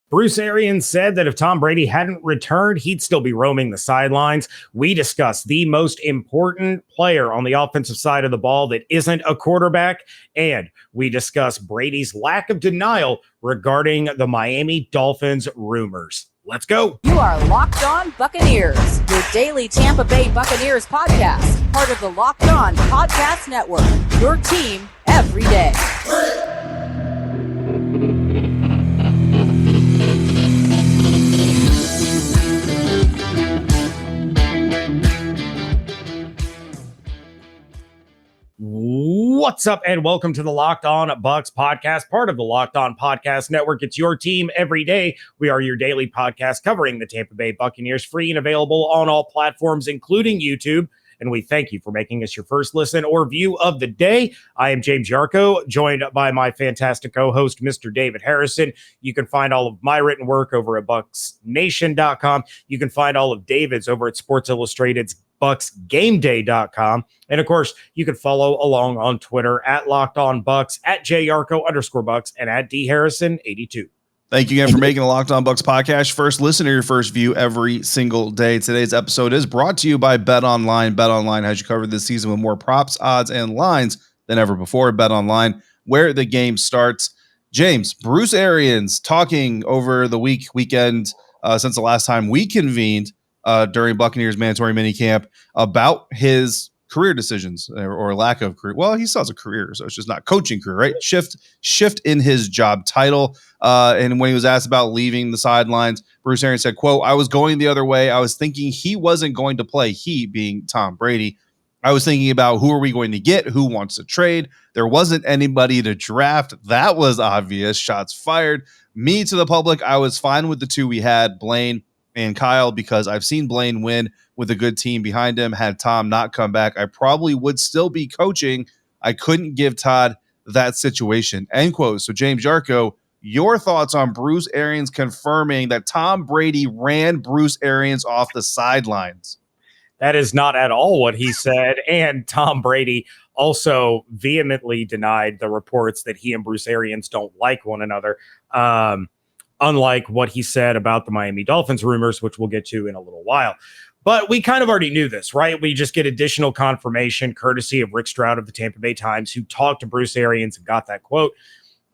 Bruce Arians said that if Tom Brady hadn't returned, he'd still be roaming the sidelines. We discuss the most important player on the offensive side of the ball that isn't a quarterback, and we discuss Brady's lack of denial regarding the Miami Dolphins rumors. Let's go. You are Locked On Buccaneers, your daily Tampa Bay Buccaneers podcast, part of the Locked On Podcast Network, your team every day. What's up, and welcome to the Locked On Bucs Podcast, part of the Locked On Podcast Network. It's your team every day. We are your daily podcast covering the Tampa Bay Buccaneers, free and available on all platforms, including YouTube. And we thank you for making us your first listen or view of the day. I am James Yarcho, joined by my fantastic co-host, Mr. David Harrison. You can find all of my written work over at BucsNation.com. You can find all of David's over at Sports Illustrated's BucsGameDay.com. And of course, you can follow along on Twitter at Locked On Bucs, at JYarcho_Bucs, and at DHarrison82. Thank you again for making the Locked On Bucs podcast first listen or your first view every single day. Today's episode is brought to you by BetOnline. BetOnline has you covered this season with more props, odds, and lines than ever before. BetOnline, where the game starts. James, Bruce Arians talking over the weekend since the last time we convened during Buccaneers mandatory minicamp about his career decisions or lack of career. Well, he still has a career, so it's just not coaching career, right? Shift in his job title. And when he was asked about leaving the sidelines, Bruce Arians said, quote, "I was going the other way. I was thinking he wasn't going to play," he being Tom Brady. "I was thinking about who are we going to get? Who wants to trade? There wasn't anybody to draft. That was obvious. Shots fired. Me to the public, I was fine with the two we had, Blaine and Kyle, because I've seen Blaine win with a good team behind him. Had Tom not come back, I probably would still be coaching. I couldn't give Todd that situation," end quote. So James Yarcho, your thoughts on Bruce Arians confirming that Tom Brady ran Bruce Arians off the sidelines? That is not at all what he said. And Tom Brady also vehemently denied the reports that he and Bruce Arians don't like one another. Unlike what he said about the Miami Dolphins rumors, which we'll get to in a little while. But we kind of already knew this, right? We just get additional confirmation, courtesy of Rick Stroud of the Tampa Bay Times, who talked to Bruce Arians and got that quote,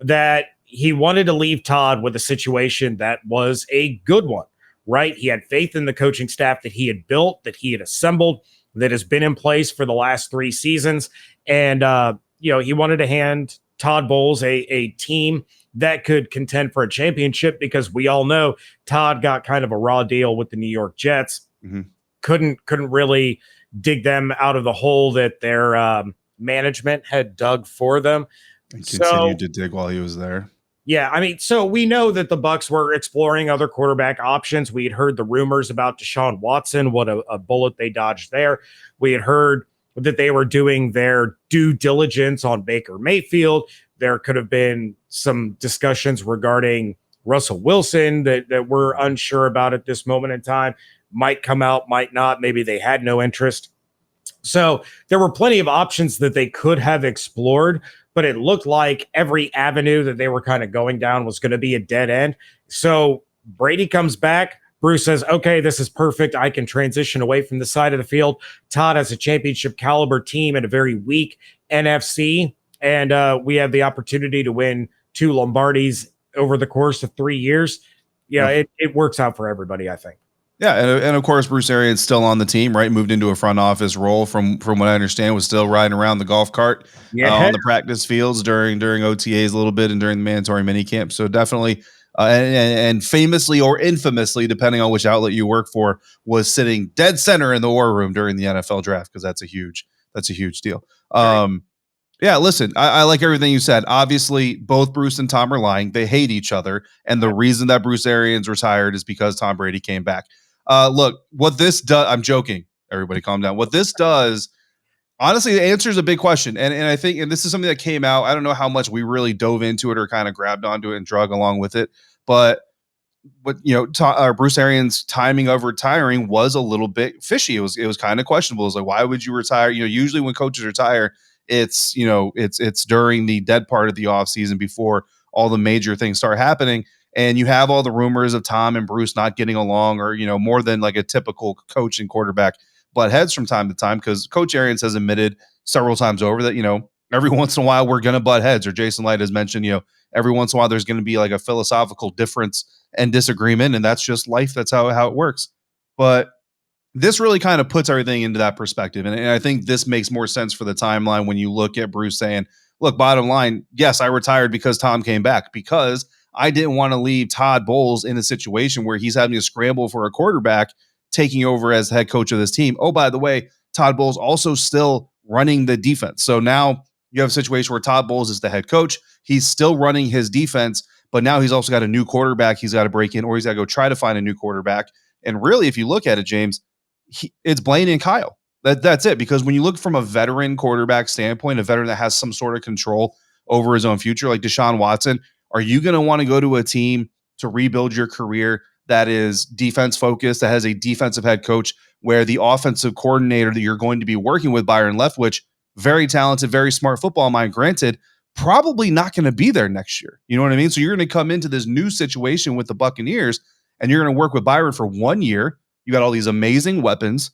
that he wanted to leave Todd with a situation that was a good one, right? He had faith in the coaching staff that he had built, that he had assembled, that has been in place for the last 3 seasons. And, he wanted to hand Todd Bowles a team that could contend for a championship, because we all know Todd got kind of a raw deal with the New York Jets. Mm-hmm. Couldn't really dig them out of the hole that their management had dug for them. And continued to dig while he was there. Yeah, I mean, so we know that the Bucs were exploring other quarterback options. We had heard the rumors about Deshaun Watson, what a bullet they dodged there. We had heard that they were doing their due diligence on Baker Mayfield. There could have been some discussions regarding Russell Wilson that we're unsure about at this moment in time. Might come out, might not. Maybe they had no interest. So there were plenty of options that they could have explored, but it looked like every avenue that they were kind of going down was going to be a dead end. So Brady comes back. Bruce says, okay, this is perfect. I can transition away from the side of the field. Todd has a championship caliber team and a very weak NFC. And we have the opportunity to win 2 Lombardis over the course of 3 years. It works out for everybody, I think. Yeah, and of course, Bruce Arians still on the team, right? Moved into a front office role from what I understand, was still riding around the golf cart on the practice fields during OTAs a little bit and during the mandatory minicamp. So definitely, and famously or infamously, depending on which outlet you work for, was sitting dead center in the war room during the NFL draft, because that's a huge deal. Right. Yeah, listen, I like everything you said. Obviously, both Bruce and Tom are lying. They hate each other. And the reason that Bruce Arians retired is because Tom Brady came back. Look, what this does, I'm joking. Everybody calm down. What this does, honestly, it answers a big question. And I think, and this is something that came out, I don't know how much we really dove into it or kind of grabbed onto it and drug along with it. But Bruce Arians' timing of retiring was a little bit fishy. It was kind of questionable. It was like, why would you retire? Usually when coaches retire, it's during the dead part of the offseason before all the major things start happening. And you have all the rumors of Tom and Bruce not getting along, or, more than like a typical coach and quarterback butt heads from time to time, because Coach Arians has admitted several times over that, every once in a while we're going to butt heads, or Jason Light has mentioned, every once in a while there's going to be like a philosophical difference and disagreement, and that's just life. That's how it works. But this really kind of puts everything into that perspective. And I think this makes more sense for the timeline when you look at Bruce saying, look, bottom line, yes, I retired because Tom came back, because I didn't want to leave Todd Bowles in a situation where he's having to scramble for a quarterback taking over as head coach of this team. Oh, by the way, Todd Bowles also still running the defense. So now you have a situation where Todd Bowles is the head coach. He's still running his defense, but now he's also got a new quarterback he's got to break in, or he's got to go try to find a new quarterback. And really, if you look at it, James, it's Blaine and Kyle. That's it. Because when you look from a veteran quarterback standpoint, a veteran that has some sort of control over his own future, like Deshaun Watson, are you going to want to go to a team to rebuild your career that is defense focused, that has a defensive head coach, where the offensive coordinator that you're going to be working with, Byron Leftwich, very talented, very smart football mind, granted, probably not going to be there next year. You know what I mean? So you're going to come into this new situation with the Buccaneers, and you're going to work with Byron for 1 year. You got all these amazing weapons.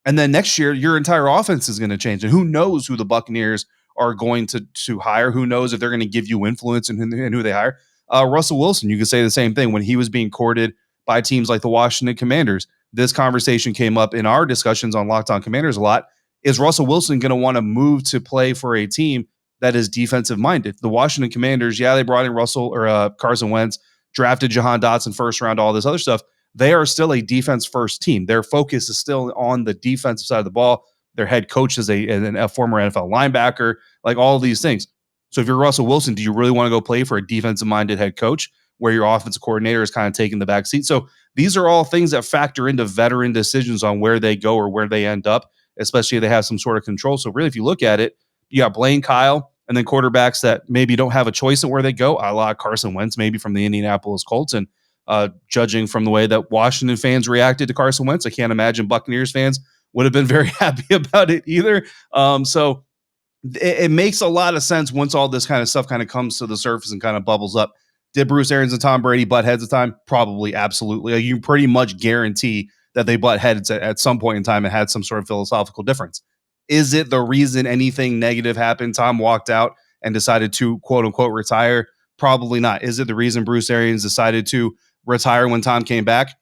And then next year, your entire offense is going to change. And who knows who the Buccaneers are going to hire? Who knows if they're going to give you influence in who they hire? Russell Wilson, you could say the same thing. When he was being courted by teams like the Washington Commanders, this conversation came up in our discussions on Locked On Commanders a lot. Is Russell Wilson going to want to move to play for a team that is defensive minded? The Washington Commanders, yeah, they brought in Carson Wentz, drafted Jahan Dotson first round, all this other stuff. They are still a defense first team. Their focus is still on the defensive side of the ball. Their head coach is a former NFL linebacker, like all of these things. So if you're Russell Wilson, do you really want to go play for a defensive minded head coach where your offensive coordinator is kind of taking the back seat? So these are all things that factor into veteran decisions on where they go or where they end up, especially if they have some sort of control. So really, if you look at it, you got Blaine, Kyle, and then quarterbacks that maybe don't have a choice in where they go, a la Carson Wentz, maybe from the Indianapolis Colts. And judging from the way that Washington fans reacted to Carson Wentz, I can't imagine Buccaneers fans would have been very happy about it either. So it makes a lot of sense once all this kind of stuff kind of comes to the surface and kind of bubbles up. Did Bruce Arians and Tom Brady butt heads at the time? Probably, absolutely. You pretty much guarantee that they butt heads at some point in time and had some sort of philosophical difference. Is it the reason anything negative happened? Tom walked out and decided to, quote unquote, retire? Probably not. Is it the reason Bruce Arians decided to retire when Tom came back?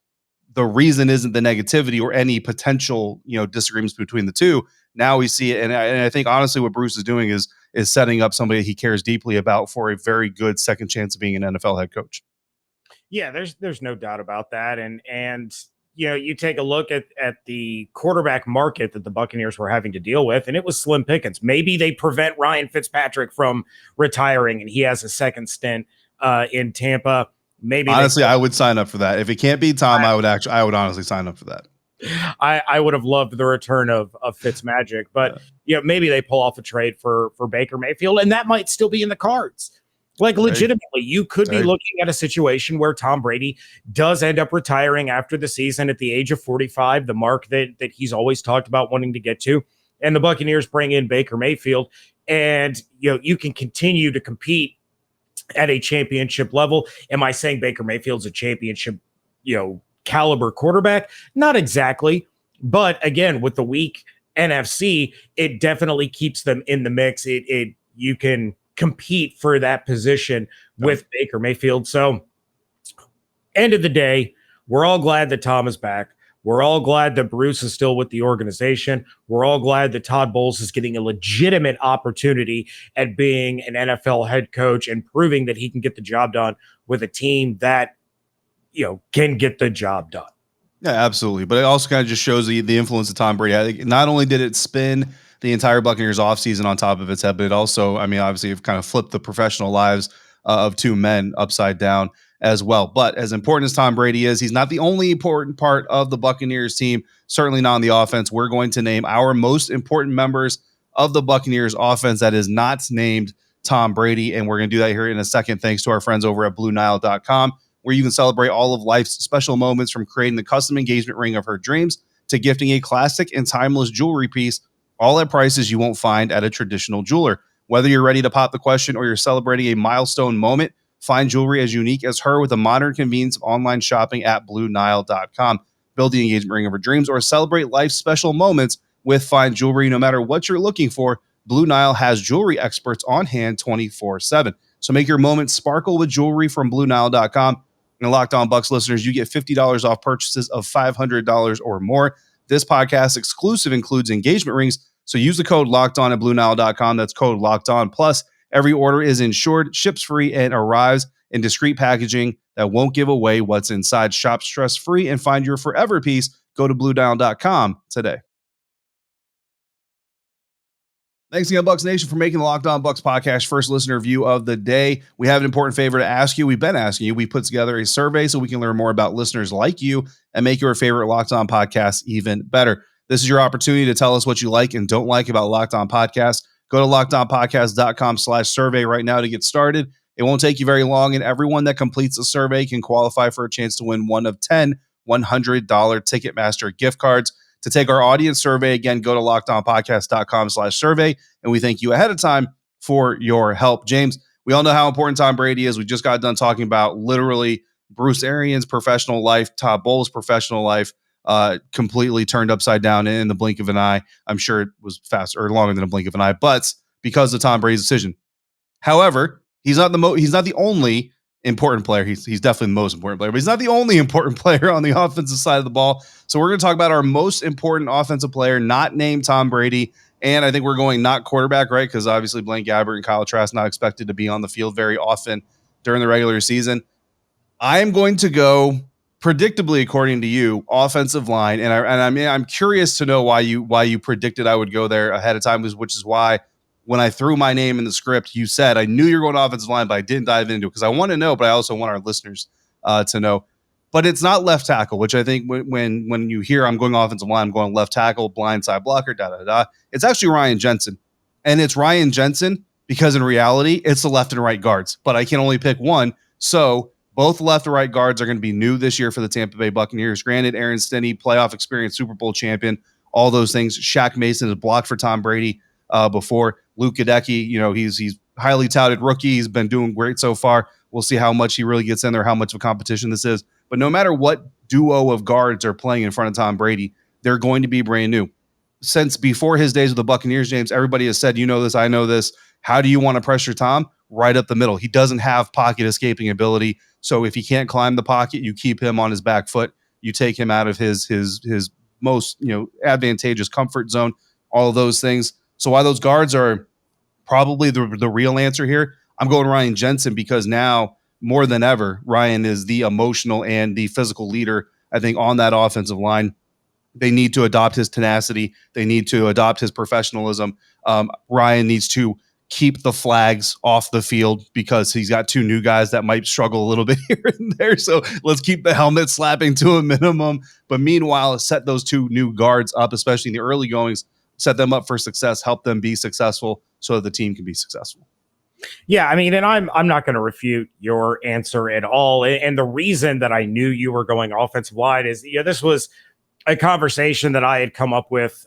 The reason isn't the negativity or any potential, disagreements between the two. Now we see it. And I think honestly what Bruce is doing is setting up somebody he cares deeply about for a very good second chance of being an NFL head coach. Yeah, there's no doubt about that. And you take a look at the quarterback market that the Buccaneers were having to deal with, and it was slim pickings. Maybe they prevent Ryan Fitzpatrick from retiring and he has a second stint in Tampa. Maybe honestly, I would sign up for that. If it can't be Tom, I would honestly sign up for that. I would have loved the return of Fitzmagic, but maybe they pull off a trade for Baker Mayfield, and that might still be in the cards. Like legitimately, you could be looking at a situation where Tom Brady does end up retiring after the season at the age of 45, the mark that he's always talked about wanting to get to, and the Buccaneers bring in Baker Mayfield, and you can continue to compete at a championship level. Am I saying Baker Mayfield's a championship, caliber quarterback? Not exactly. But again, with the weak NFC, it definitely keeps them in the mix. You can compete for that position with Baker Mayfield. So end of the day, we're all glad that Tom is back. We're all glad that Bruce is still with the organization. We're all glad that Todd Bowles is getting a legitimate opportunity at being an NFL head coach and proving that he can get the job done with a team that, can get the job done. Yeah, absolutely. But it also kind of just shows the influence of Tom Brady. I think not only did it spin the entire Buccaneers offseason on top of its head, but it also, obviously it kind of flipped the professional lives of two men upside down as well. But as important as Tom Brady is, he's not the only important part of the Buccaneers team, certainly not on the offense. We're going to name our most important members of the Buccaneers offense that is not named Tom Brady. And we're going to do that here in a second, thanks to our friends over at BlueNile.com, where you can celebrate all of life's special moments, from creating the custom engagement ring of her dreams to gifting a classic and timeless jewelry piece, all at prices you won't find at a traditional jeweler. Whether you're ready to pop the question or you're celebrating a milestone moment, Find jewelry as unique as her with the modern convenience of online shopping at BlueNile.com. Build the engagement ring of her dreams or celebrate life's special moments with fine jewelry. No matter what you're looking for, Blue Nile has jewelry experts on hand 24/7. So make your moments sparkle with jewelry from BlueNile.com. And Locked On Bucs listeners, you get $50 off purchases of $500 or more. This podcast exclusive includes engagement rings. So use the code Locked On at BlueNile.com. That's code Locked On. Plus, every order is insured, ships free, and arrives in discreet packaging that won't give away what's inside. Shop stress-free and find your forever piece. Go to BlueNile.com today. Thanks again, Bucs Nation, for making the Locked On Bucs podcast first listener review of the day. We have an important favor to ask you. We've been asking you. We put together a survey so we can learn more about listeners like you and make your favorite Locked On podcast even better. This is your opportunity to tell us what you like and don't like about Locked On Podcast. Go to lockedonpodcast.com/survey right now to get started. It won't take you very long, and everyone that completes the survey can qualify for a chance to win one of 10 $100 Ticketmaster gift cards. To take our audience survey, again, go to lockedonpodcast.com/survey, and we thank you ahead of time for your help. James, we all know how important Tom Brady is. We just got done talking about literally Bruce Arians' professional life, Todd Bowles' professional life, completely turned upside down in the blink of an eye. I'm sure it was faster or longer than a blink of an eye, but because of Tom Brady's decision. However, he's not the only important player. He's definitely the most important player, but he's not the only important player on the offensive side of the ball. So we're going to talk about our most important offensive player, not named Tom Brady. And I think we're going not quarterback, right? Because obviously Blaine Gabbert and Kyle Trask not expected to be on the field very often during the regular season. I am going to go predictably, according to you, offensive line. And I'm curious to know why you predicted I would go there ahead of time, which is why when I threw my name in the script, you said I knew you were going to offensive line, but I didn't dive into it because I want to know, but I also want our listeners to know. But it's not left tackle, which I think when you hear I'm going offensive line, I'm going left tackle, blindside blocker, da-da-da. It's actually Ryan Jensen. And it's Ryan Jensen because in reality, it's the left and right guards. But I can only pick one. So both left and right guards are going to be new this year for the Tampa Bay Buccaneers. Granted, Aaron Stinney, playoff experience, Super Bowl champion, all those things. Shaq Mason has blocked for Tom Brady before. Luke Gadecki, he's highly touted rookie. He's been doing great so far. We'll see how much he really gets in there, how much of a competition this is. But no matter what duo of guards are playing in front of Tom Brady, they're going to be brand new. Since before his days with the Buccaneers, James, everybody has said, you know this, I know this. How do you want to pressure Tom? Right up the middle. He doesn't have pocket escaping ability. So if he can't climb the pocket, you keep him on his back foot. You take him out of his most advantageous comfort zone, all of those things. So while those guards are probably the real answer here, I'm going Ryan Jensen because now more than ever, Ryan is the emotional and the physical leader, I think, on that offensive line. They need to adopt his tenacity. They need to adopt his professionalism. Ryan needs to keep the flags off the field because he's got two new guys that might struggle a little bit here and there. So let's keep the helmet slapping to a minimum. But meanwhile, set those two new guards up, especially in the early goings, set them up for success, help them be successful so that the team can be successful. Yeah, I mean, and I'm not going to refute your answer at all. And the reason that I knew you were going offensive line is, this was a conversation that I had come up with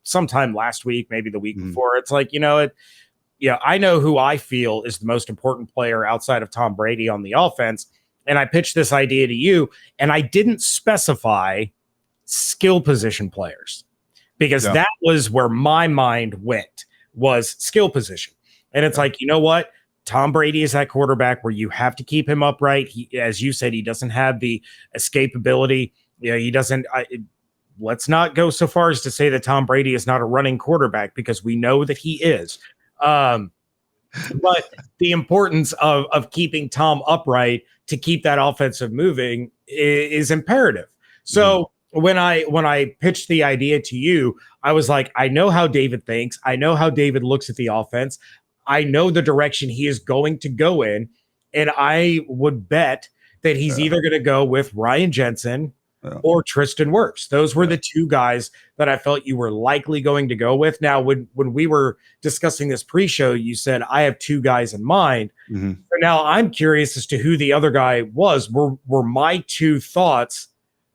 sometime last week, maybe the week before. It's like, I know who I feel is the most important player outside of Tom Brady on the offense. And I pitched this idea to you, and I didn't specify skill position players because that was where my mind went, was skill position. And it's like, you know what? Tom Brady is that quarterback where you have to keep him upright. He, as you said, he doesn't have the escapability. He doesn't. Let's not go so far as to say that Tom Brady is not a running quarterback because we know that he is. But the importance of keeping Tom upright to keep that offensive moving is imperative. So when I pitched the idea to you, I was like, I know how David thinks. I know how David looks at the offense. I know the direction he is going to go in, and I would bet that he's either going to go with Ryan Jensen or Tristan Wirfs. Those were the two guys that I felt you were likely going to go with. Now, when we were discussing this pre-show, you said, I have two guys in mind. So now I'm curious as to who the other guy was. Were my two thoughts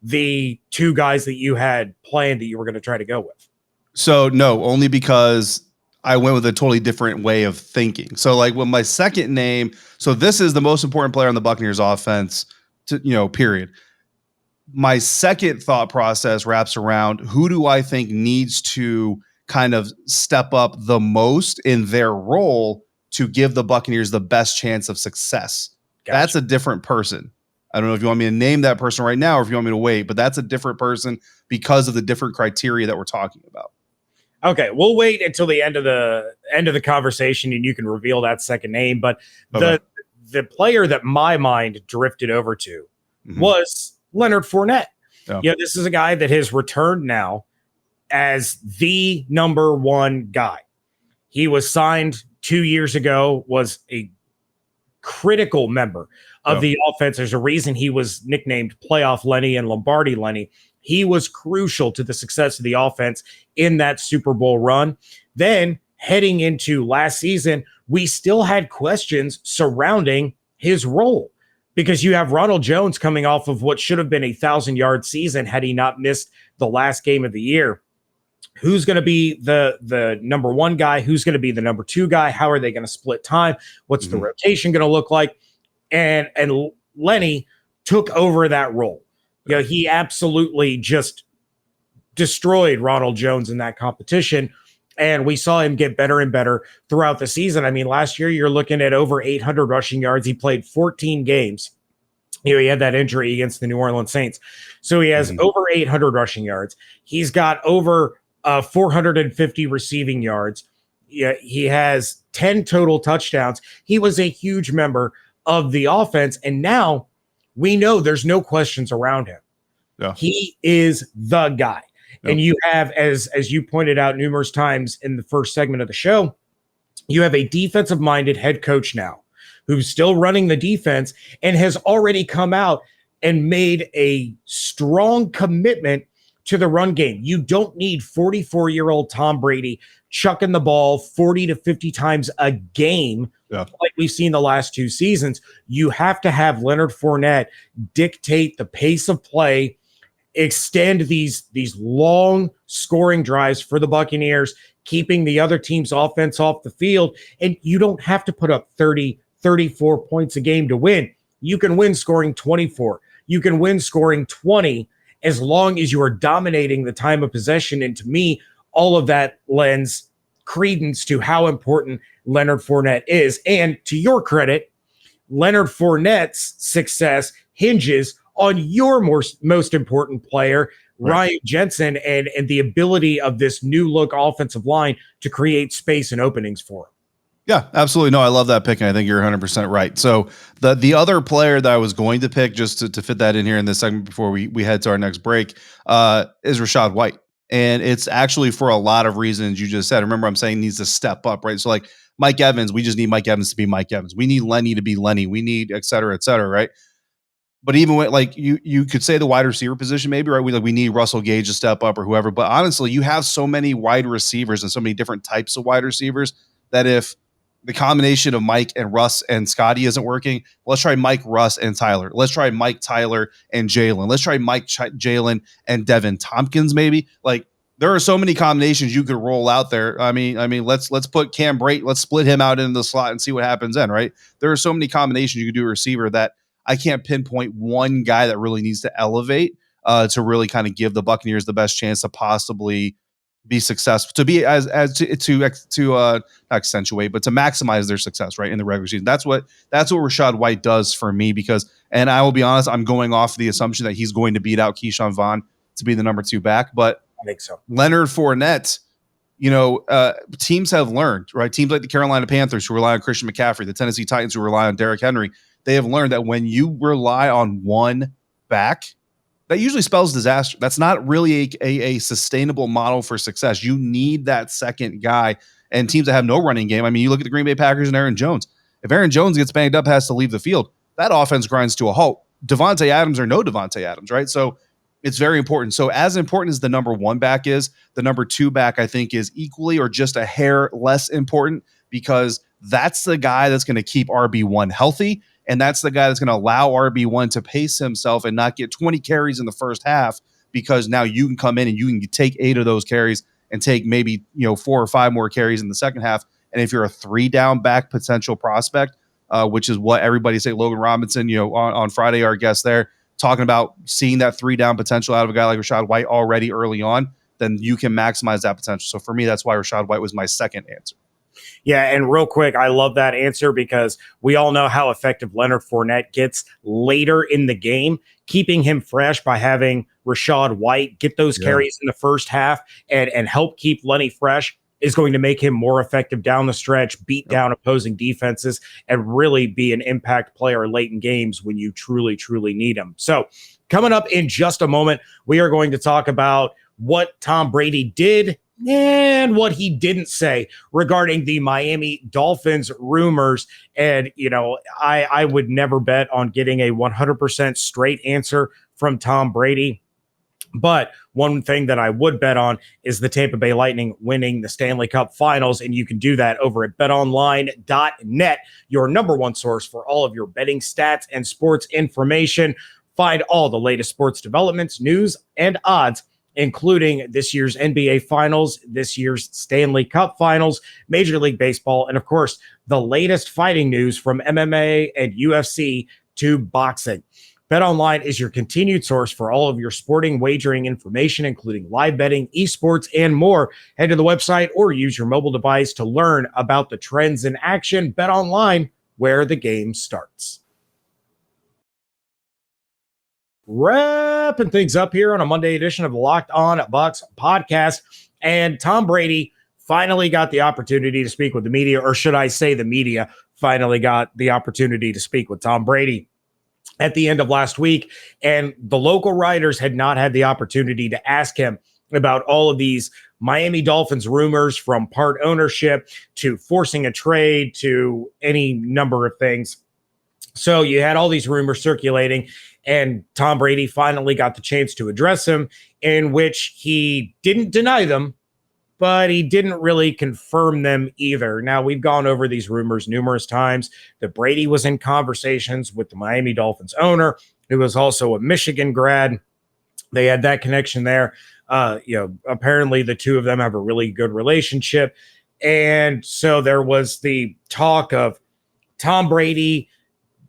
the two guys that you had planned that you were going to try to go with? So no, only because I went with a totally different way of thinking. So like with my second name, so this is the most important player on the Buccaneers offense, period. My second thought process wraps around who do I think needs to kind of step up the most in their role to give the Buccaneers the best chance of success. Gotcha. That's a different person. I don't know if you want me to name that person right now or if you want me to wait, but that's a different person because of the different criteria that we're talking about. Okay, we'll wait until the end of the conversation and you can reveal that second name. But the player that my mind drifted over to was Leonard Fournette. Yeah. This is a guy that has returned now as the number one guy. He was signed 2 years ago, was a critical member of the offense. There's a reason he was nicknamed Playoff Lenny and Lombardi Lenny. He was crucial to the success of the offense in that Super Bowl run. Then heading into last season, we still had questions surrounding his role because you have Ronald Jones coming off of what should have been a 1,000-yard season had he not missed the last game of the year. Who's going to be the number one guy? Who's going to be the number two guy? How are they going to split time? What's the rotation going to look like? And Lenny took over that role. He absolutely just destroyed Ronald Jones in that competition. And we saw him get better and better throughout the season. I mean, last year, you're looking at over 800 rushing yards. He played 14 games. He had that injury against the New Orleans Saints. So he has over 800 rushing yards. He's got over 450 receiving yards. He has 10 total touchdowns. He was a huge member of the offense. And now we know there's no questions around him. Yeah. He is the guy. Yep. And you have, as you pointed out numerous times in the first segment of the show, you have a defensive-minded head coach now who's still running the defense and has already come out and made a strong commitment to the run game. You don't need 44-year-old Tom Brady chucking the ball 40 to 50 times a game like we've seen the last two seasons. You have to have Leonard Fournette dictate the pace of play, extend these long scoring drives for the Buccaneers, keeping the other team's offense off the field. And you don't have to put up 30, 34 points a game to win. You can win scoring 24. You can win scoring 20 as long as you are dominating the time of possession. And to me, all of that lends credence to how important Leonard Fournette is. And to your credit, Leonard Fournette's success hinges on your most important player, Ryan Jensen, and the ability of this new look offensive line to create space and openings for him. Yeah, absolutely. No, I love that pick, and I think you're 100% right. So the other player that I was going to pick, just to fit that in here in this segment before we head to our next break, is Rachaad White. And it's actually for a lot of reasons you just said. Remember, I'm saying needs to step up, right? So like Mike Evans, we just need Mike Evans to be Mike Evans. We need Lenny to be Lenny. We need et cetera, right? But even when like you could say the wide receiver position, maybe, right? We need Russell Gage to step up or whoever. But honestly, you have so many wide receivers and so many different types of wide receivers that if the combination of Mike and Russ and Scotty isn't working, let's try Mike, Russ, and Tyler. Let's try Mike, Tyler, and Jalen. Let's try Mike, Jalen, and Devin Tompkins, maybe. Like, there are so many combinations you could roll out there. I mean, let's put Cam Brate, let's split him out into the slot and see what happens then, right? There are so many combinations you could do a receiver that I can't pinpoint one guy that really needs to elevate to really kind of give the Buccaneers the best chance to possibly be successful, to be to not accentuate, but to maximize their success, right, in the regular season. That's what Rachaad White does for me, because, and I will be honest, I'm going off the assumption that he's going to beat out Keyshawn Vaughn to be the number 2 back, but I think so. Leonard Fournette, teams have learned, right? Teams like the Carolina Panthers, who rely on Christian McCaffrey, the Tennessee Titans, who rely on Derrick Henry, they have learned that when you rely on one back, that usually spells disaster. That's not really a sustainable model for success. You need that second guy. And teams that have no running game, I mean, you look at the Green Bay Packers and Aaron Jones. If Aaron Jones gets banged up, has to leave the field, that offense grinds to a halt. Devontae Adams or no Devontae Adams, right? So it's very important. So as important as the number 1 back is, the number 2 back, I think, is equally or just a hair less important, because that's the guy that's going to keep RB1 healthy. And that's the guy that's going to allow RB1 to pace himself and not get 20 carries in the first half, because now you can come in and you can take 8 of those carries and take maybe 4 or 5 more carries in the second half. And if you're a 3-down back potential prospect, which is what everybody say, Logan Robinson, on Friday, our guest there, talking about seeing that 3-down potential out of a guy like Rachaad White already early on, then you can maximize that potential. So for me, that's why Rachaad White was my second answer. Yeah, and real quick, I love that answer because we all know how effective Leonard Fournette gets later in the game. Keeping him fresh by having Rachaad White get those carries in the first half and help keep Lenny fresh is going to make him more effective down the stretch, beat down opposing defenses, and really be an impact player late in games when you truly, truly need him. So coming up in just a moment, we are going to talk about what Tom Brady did and what he didn't say regarding the Miami Dolphins rumors. And, I would never bet on getting a 100% straight answer from Tom Brady. But one thing that I would bet on is the Tampa Bay Lightning winning the Stanley Cup Finals, and you can do that over at betonline.net, your number one source for all of your betting stats and sports information. Find all the latest sports developments, news, and odds, including this year's NBA Finals, this year's Stanley Cup Finals, Major League Baseball, and, of course, the latest fighting news from MMA and UFC to boxing. BetOnline is your continued source for all of your sporting wagering information, including live betting, esports, and more. Head to the website or use your mobile device to learn about the trends in action. BetOnline, where the game starts. Wrapping things up here on a Monday edition of the Locked On Bucs podcast. And Tom Brady finally got the opportunity to speak with the media, or should I say the media finally got the opportunity to speak with Tom Brady at the end of last week. And the local writers had not had the opportunity to ask him about all of these Miami Dolphins rumors, from part ownership to forcing a trade to any number of things. So you had all these rumors circulating, and Tom Brady finally got the chance to address them, in which he didn't deny them, but he didn't really confirm them either. Now, we've gone over these rumors numerous times that Brady was in conversations with the Miami Dolphins owner, who was also a Michigan grad. They had that connection there. Apparently the two of them have a really good relationship. And so there was the talk of Tom Brady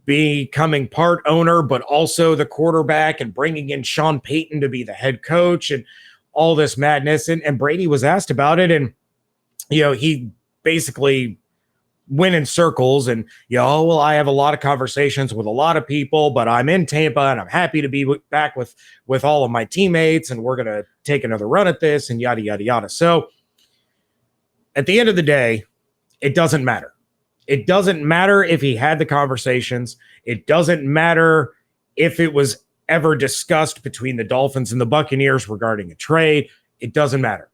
becoming part owner, but also the quarterback, and bringing in Sean Payton to be the head coach, and all this madness. And Brady was asked about it. And, he basically went in circles and, I have a lot of conversations with a lot of people, but I'm in Tampa and I'm happy to be back with all of my teammates, and we're going to take another run at this, and yada, yada, yada. So at the end of the day, it doesn't matter. It doesn't matter if he had the conversations. It doesn't matter if it was ever discussed between the Dolphins and the Buccaneers regarding a trade. It doesn't matter,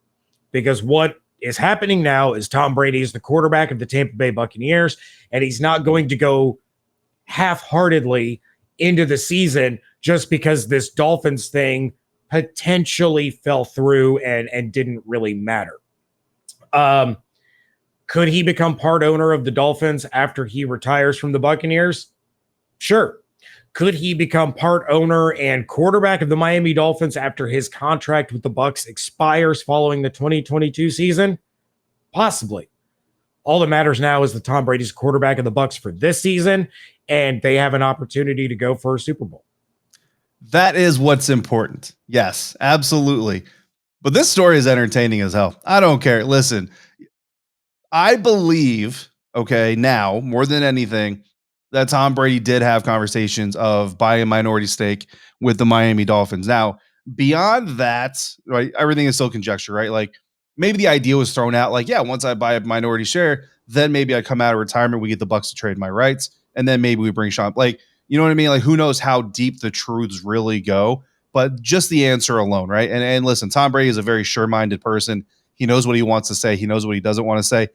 because what is happening now is Tom Brady is the quarterback of the Tampa Bay Buccaneers, and he's not going to go half-heartedly into the season just because this Dolphins thing potentially fell through and didn't really matter. Could he become part owner of the Dolphins after he retires from the Buccaneers? Sure. Could he become part owner and quarterback of the Miami Dolphins after his contract with the Bucs expires following the 2022 season? Possibly. All that matters now is that Tom Brady's quarterback of the Bucs for this season, and they have an opportunity to go for a Super Bowl. That is what's important. Yes, absolutely. But this story is entertaining as hell. I don't care. Listen, I believe, now more than anything, that Tom Brady did have conversations of buying a minority stake with the Miami Dolphins. Now, beyond that, right, everything is still conjecture, right? Like, maybe the idea was thrown out, like, once I buy a minority share, then maybe I come out of retirement, we get the Bucs to trade my rights, and then maybe we bring Sean. Like, you know what I mean? Like, who knows how deep the truths really go? But just the answer alone, right? And listen, Tom Brady is a very sure-minded person. He knows what he wants to say. He knows what he doesn't want to say.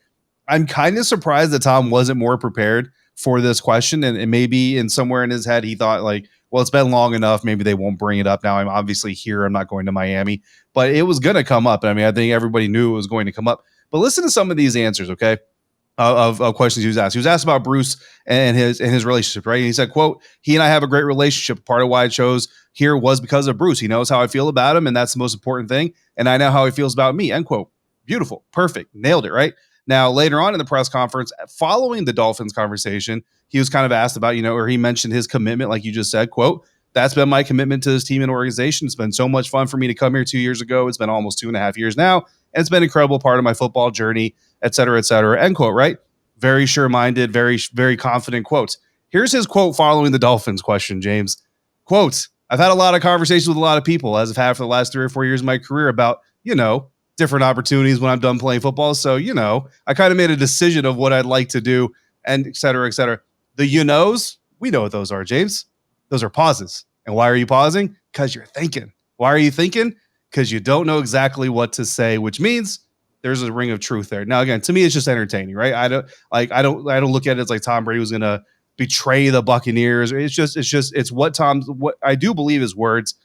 I'm kind of surprised that Tom wasn't more prepared for this question, and maybe in somewhere in his head he thought, like, well, it's been long enough, maybe they won't bring it up now. I'm obviously here, I'm not going to Miami, but it was going to come up. I mean, I think everybody knew it was going to come up. But listen to some of these answers, of questions he was asked. He was asked about Bruce and his relationship, right? And he said, quote, "He and I have a great relationship. Part of why I chose here was because of Bruce. He knows how I feel about him, and that's the most important thing, and I know how he feels about me," end quote. Beautiful. Perfect. Nailed it, right? Now, later on in the press conference, following the Dolphins conversation, he was kind of asked about, or he mentioned his commitment, like you just said, quote, "That's been my commitment to this team and organization. It's been so much fun for me to come here 2 years ago. It's been almost 2.5 years now. And it's been an incredible part of my football journey, et cetera, end quote, right? Very sure-minded, very, very confident quotes. Here's his quote following the Dolphins question, James. Quote, "I've had a lot of conversations with a lot of people, as I've had for the last 3 or 4 years of my career about, different opportunities when I'm done playing football. So, I kind of made a decision of what I'd like to do, and et cetera, et cetera." The knows, we know what those are, James. Those are pauses. And why are you pausing? Because you're thinking. Why are you thinking? Because you don't know exactly what to say, which means there's a ring of truth there. Now, again, to me, it's just entertaining, right? I don't look at it as like Tom Brady was going to betray the Buccaneers. It's what I do believe is words.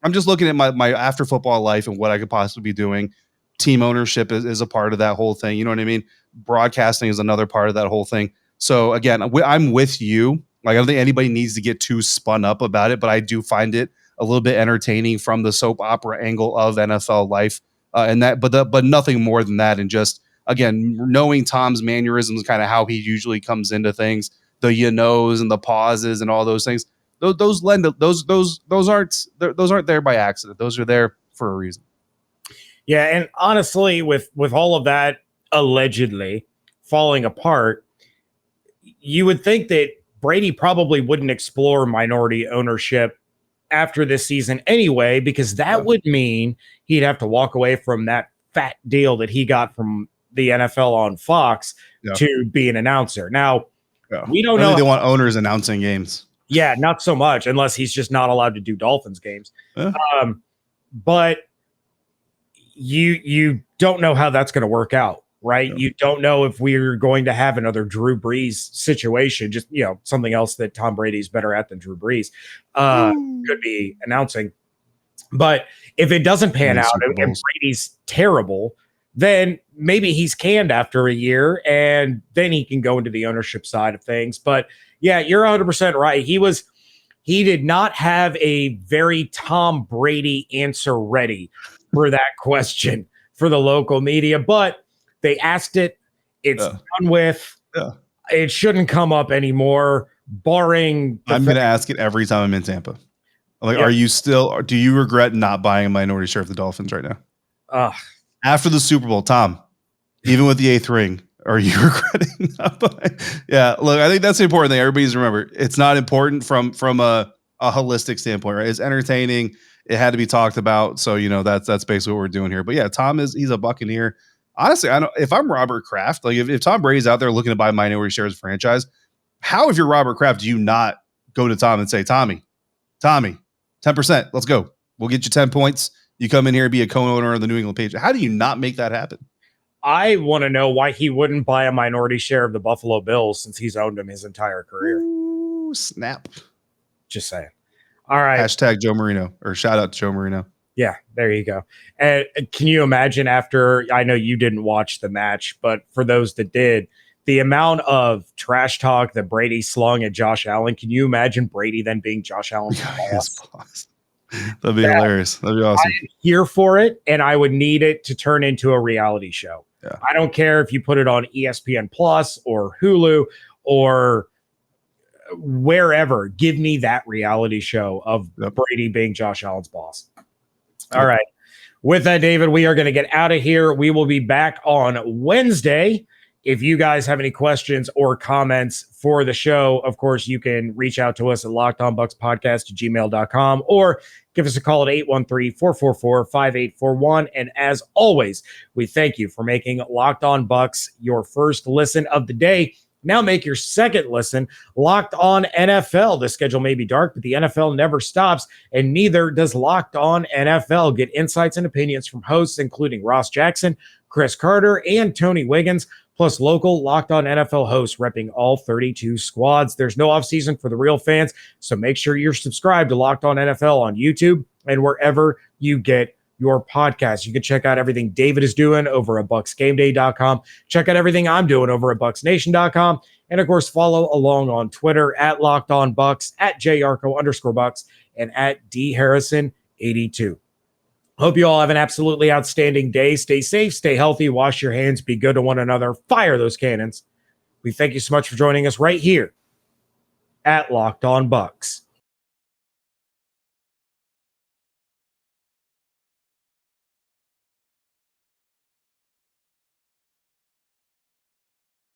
I'm just looking at my after football life and what I could possibly be doing. Team ownership is a part of that whole thing. You know what I mean? Broadcasting is another part of that whole thing. So again, I'm with you. Like, I don't think anybody needs to get too spun up about it, but I do find it a little bit entertaining from the soap opera angle of NFL life, but nothing more than that. And just, again, knowing Tom's mannerisms, kind of how he usually comes into things, the and the pauses and all those things. Those aren't there by accident. Those are there for a reason. Yeah, and honestly, with all of that allegedly falling apart, you would think that Brady probably wouldn't explore minority ownership after this season anyway, because that would mean he'd have to walk away from that fat deal that he got from the NFL on Fox to be an announcer. Now, we don't know. They want owners announcing games. Yeah, not so much, unless he's just not allowed to do Dolphins games. But you don't know how that's going to work out, right? You don't know if we're going to have another Drew Brees situation, just, something else that Tom Brady's better at than Drew Brees could be announcing. But if it doesn't pan out and Brady's terrible, then maybe he's canned after a year and then he can go into the ownership side of things. But yeah, you're 100% right. He did not have a very Tom Brady answer ready for that question for the local media, but they asked it. It's done with. It shouldn't come up anymore, barring. I'm going to ask it every time I'm in Tampa. Do you regret not buying a minority share of the Dolphins right now? After the Super Bowl, Tom, even with the 8th ring, are you regretting not buying? Yeah, look, I think that's the important thing. Everybody needs to remember. It's not important from a holistic standpoint, right? It's entertaining. It had to be talked about. So, that's basically what we're doing here. But yeah, he's a Buccaneer. Honestly, if I'm Robert Kraft, like if Tom Brady's out there looking to buy minority shares of franchise, how, if you're Robert Kraft, do you not go to Tom and say, Tommy, 10%, let's go. We'll get you 10 points. You come in here and be a co-owner of the New England Patriots. How do you not make that happen? I want to know why he wouldn't buy a minority share of the Buffalo Bills since he's owned them his entire career. Ooh, snap. Just saying. All right. Hashtag Joe Marino, or shout out to Joe Marino. Yeah, there you go. And can you imagine I know you didn't watch the match, but for those that did, the amount of trash talk that Brady slung at Josh Allen, can you imagine Brady then being Josh Allen's boss? That'd be hilarious. That'd be awesome. I'm here for it, and I would need it to turn into a reality show. Yeah. I don't care if you put it on ESPN Plus or Hulu or wherever. Give me that reality show of Brady being Josh Allen's boss. All right. With that, David, we are going to get out of here. We will be back on Wednesday. If you guys have any questions or comments for the show, of course, you can reach out to us at lockedonbuckspodcast@gmail.com or give us a call at 813-444-5841. And as always, we thank you for making Locked On Bucs your first listen of the day. Now make your second listen Locked On NFL. The schedule may be dark, but the NFL never stops, and neither does Locked On NFL. Get insights and opinions from hosts including Ross Jackson, Chris Carter, and Tony Wiggins, plus local Locked On NFL hosts repping all 32 squads. There's no offseason for the real fans, so make sure you're subscribed to Locked On NFL on YouTube and wherever you get your podcast. You can check out everything David is doing over at BucsGameDay.com. Check out everything I'm doing over at BucsNation.com. And of course, follow along on Twitter at Locked On Bucs, at Yarcho_Bucs, and at DHarrison82. Hope you all have an absolutely outstanding day. Stay safe, stay healthy, wash your hands, be good to one another, fire those cannons. We thank you so much for joining us right here at Locked On Bucs.